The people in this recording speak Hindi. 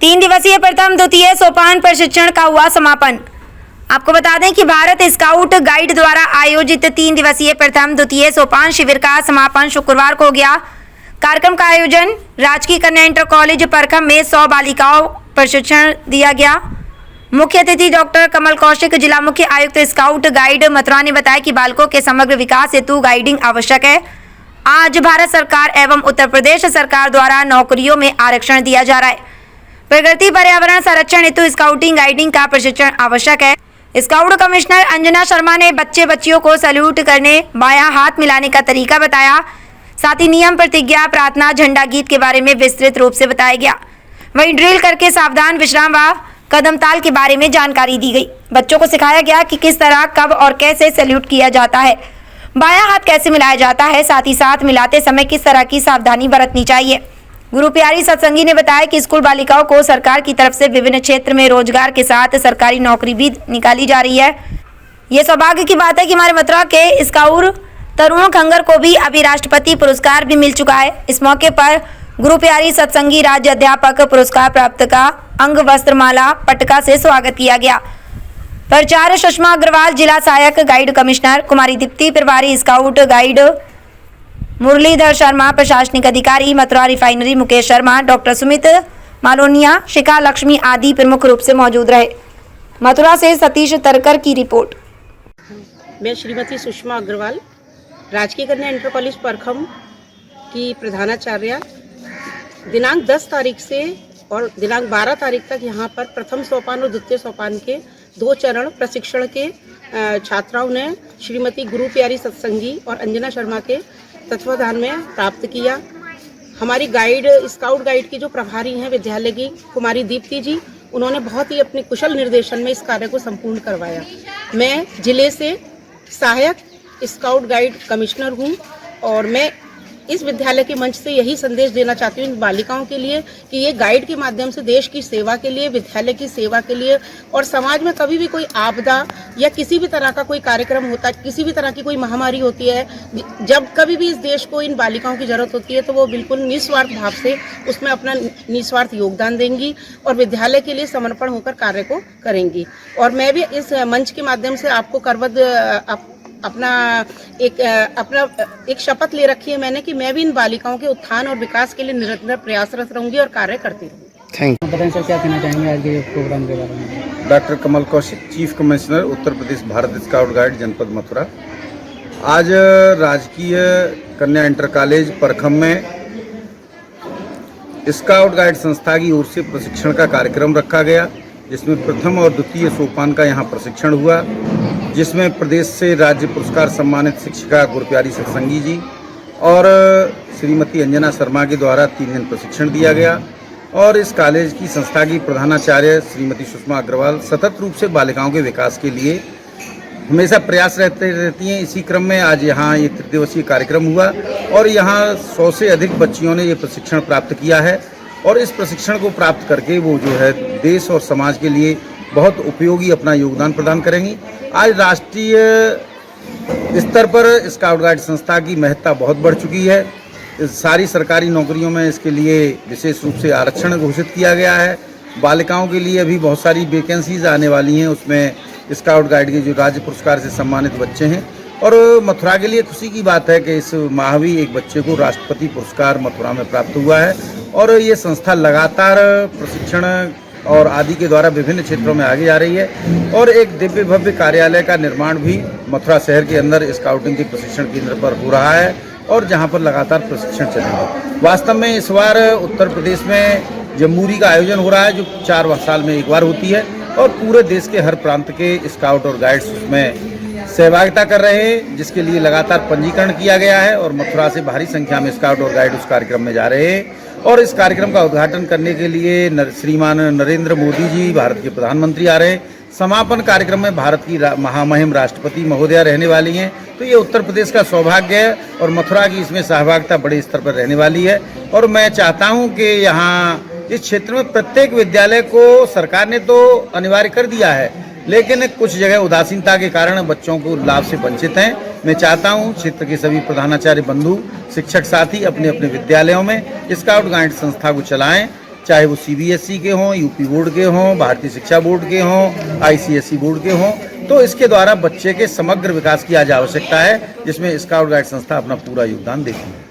3 दिवसीय प्रथम द्वितीय सोपान प्रशिक्षण का हुआ समापन। आपको बता दें कि भारत स्काउट गाइड द्वारा आयोजित 3 दिवसीय प्रथम द्वितीय सोपान शिविर का समापन शुक्रवार को हो गया। कार्यक्रम का आयोजन राजकीय कन्या इंटर कॉलेज परखम में 100 बालिकाओं प्रशिक्षण दिया गया। मुख्य अतिथि डॉक्टर कमल कौशिक, जिला मुख्य आयुक्त स्काउट गाइड मथुरा ने बताया कि बालकों के समग्र विकास हेतु गाइडिंग आवश्यक है। आज भारत सरकार एवं उत्तर प्रदेश सरकार द्वारा नौकरियों में आरक्षण दिया जा रहा है। प्रकृति पर्यावरण संरक्षण हेतु स्काउटिंग गाइडिंग का प्रशिक्षण आवश्यक है। स्काउट कमिश्नर अंजना शर्मा ने बच्चे बच्चियों को सैल्यूट करने, बायां हाथ मिलाने का तरीका बताया। साथ ही नियम, प्रतिज्ञा, प्रार्थना, झंडा गीत के बारे में विस्तृत रूप से बताया गया। वहीं ड्रिल करके सावधान, विश्राम व कदम ताल के बारे में जानकारी दी गई। बच्चों को सिखाया गया कि किस तरह, कब और कैसे सैल्यूट किया जाता है, बायां हाथ कैसे मिलाया जाता है, साथ ही साथ मिलाते समय किस तरह की सावधानी बरतनी चाहिए। गुरु प्यारी सत्संगी ने बताया कि स्कूल बालिकाओं को सरकार की तरफ से विभिन्न क्षेत्र में रोजगार के साथ सरकारी नौकरी भी निकाली जा रही है। ये सौभाग्य की बात है कि हमारे मथुरा के स्काउट तरुण खंगर को भी अभी राष्ट्रपति पुरस्कार भी मिल चुका है। इस मौके पर गुरु प्यारी सत्संगी राज्य अध्यापक पुरस्कार प्राप्त का अंग वस्त्रमाला पटका से स्वागत किया गया। प्राचार्य सुषमा अग्रवाल, जिला सहायक गाइड कमिश्नर कुमारी दीप्ति प्रभारी स्काउट गाइड मुरलीधर शर्मा, प्रशासनिक अधिकारी मथुरा रिफाइनरी मुकेश शर्मा, डॉक्टर सुमित मालोनिया, शिखा लक्ष्मी आदि प्रमुख रूप से मौजूद रहे। मथुरा से सतीश तरकर की रिपोर्ट। मैं श्रीमती सुषमा अग्रवाल, राजकीय कन्या इंटर कॉलेज परखम की प्रधानाचार्य, दिनांक 10 तारीख से और दिनांक 12 तारीख तक यहाँ पर प्रथम सोपान और द्वितीय सोपान के 2 चरण प्रशिक्षण के छात्राओं ने श्रीमती गुरु प्यारी सत्संगी और अंजना शर्मा के तत्वाधान में प्राप्त किया। हमारी गाइड, स्काउट गाइड की जो प्रभारी हैं विद्यालय की कुमारी दीप्ति जी, उन्होंने बहुत ही अपने कुशल निर्देशन में इस कार्य को संपूर्ण करवाया। मैं जिले से सहायक स्काउट गाइड कमिश्नर हूँ और मैं इस विद्यालय के मंच से यही संदेश देना चाहती हूँ इन बालिकाओं के लिए कि ये गाइड के माध्यम से देश की सेवा के लिए, विद्यालय की सेवा के लिए और समाज में कभी भी कोई आपदा या किसी भी तरह का कोई कार्यक्रम होता है, किसी भी तरह की कोई महामारी होती है, जब कभी भी इस देश को इन बालिकाओं की जरूरत होती है तो वो बिल्कुल निस्वार्थ भाव से उसमें अपना निस्वार्थ योगदान देंगी और विद्यालय के लिए समर्पण होकर कार्य को करेंगी। और मैं भी इस मंच के माध्यम से आपको अपना एक शपथ ले रखी है मैंने कि मैं भी इन बालिकाओं के उत्थान और विकास के लिए निरंतर प्रयासरत रहूंगी और कार्य करती रहूंगी। Thank you. बताएं सर, क्या कहना चाहेंगे आज के प्रोग्राम के बारे में? डॉक्टर कमल Kaushik, chief commissioner Uttar Pradesh Bharat scout guide जनपद मथुरा। आज राजकीय कन्या इंटर कॉलेज परखम में स्काउट गाइड संस्था की ओर से प्रशिक्षण का कार्यक्रम रखा गया, जिसमें प्रथम और द्वितीय सोपान का यहाँ प्रशिक्षण हुआ, जिसमें प्रदेश से राज्य पुरस्कार सम्मानित शिक्षिका गुरुप्यारी सत्संगी जी और श्रीमती अंजना शर्मा के द्वारा 3 दिन प्रशिक्षण दिया गया। और इस कॉलेज की संस्था की प्रधानाचार्य श्रीमती सुषमा अग्रवाल सतत रूप से बालिकाओं के विकास के लिए हमेशा प्रयास रहती हैं। इसी क्रम में आज यहाँ ये 3 दिवसीय कार्यक्रम हुआ और यहाँ 100 से अधिक बच्चियों ने ये प्रशिक्षण प्राप्त किया है और इस प्रशिक्षण को प्राप्त करके वो जो है देश और समाज के लिए बहुत उपयोगी अपना योगदान प्रदान करेंगी। आज राष्ट्रीय स्तर पर स्काउट गाइड संस्था की महत्ता बहुत बढ़ चुकी है। सारी सरकारी नौकरियों में इसके लिए विशेष रूप से आरक्षण घोषित किया गया है। बालिकाओं के लिए अभी बहुत सारी वैकेंसीज आने वाली हैं, उसमें स्काउट गाइड के जो राज्य पुरस्कार से सम्मानित बच्चे हैं। और मथुरा के लिए खुशी की बात है कि इस माह भी एक बच्चे को राष्ट्रपति पुरस्कार मथुरा में प्राप्त हुआ है और ये संस्था लगातार प्रशिक्षण और आदि के द्वारा विभिन्न क्षेत्रों में आगे जा रही है और एक दिव्य भव्य कार्यालय का निर्माण भी मथुरा शहर के अंदर स्काउटिंग के प्रशिक्षण केंद्र पर हो रहा है और जहां पर लगातार प्रशिक्षण चलेगा। वास्तव में इस बार उत्तर प्रदेश में जम्बूरी का आयोजन हो रहा है, जो 4 साल में एक बार होती है और पूरे देश के हर प्रांत के स्काउट और गाइड्स उसमें सहभागिता कर रहे हैं, जिसके लिए लगातार पंजीकरण किया गया है और मथुरा से भारी संख्या में स्काउट और गाइड उस कार्यक्रम में जा रहे हैं। और इस कार्यक्रम का उद्घाटन करने के लिए श्रीमान नरेंद्र मोदी जी, भारत के प्रधानमंत्री, आ रहे हैं। समापन कार्यक्रम में भारत की महामहिम राष्ट्रपति महोदया रहने वाली हैं। तो ये उत्तर प्रदेश का सौभाग्य है और मथुरा की इसमें सहभागिता बड़े स्तर पर रहने वाली है। और मैं चाहता हूँ कि यहाँ इस क्षेत्र में प्रत्येक विद्यालय को सरकार ने तो अनिवार्य कर दिया है, लेकिन कुछ जगह उदासीनता के कारण बच्चों को लाभ से वंचित हैं। मैं चाहता हूं क्षेत्र के सभी प्रधानाचार्य बंधु, शिक्षक साथी अपने अपने विद्यालयों में स्काउट गाइड संस्था को चलाएं चाहे वो सीबीएसई के हों, यूपी बोर्ड के हों, भारतीय शिक्षा बोर्ड के हों, आईसीएसई बोर्ड के हों। तो इसके द्वारा बच्चे के समग्र विकास की आज आवश्यकता है, जिसमें स्काउट गाइड संस्था अपना पूरा योगदान देती है।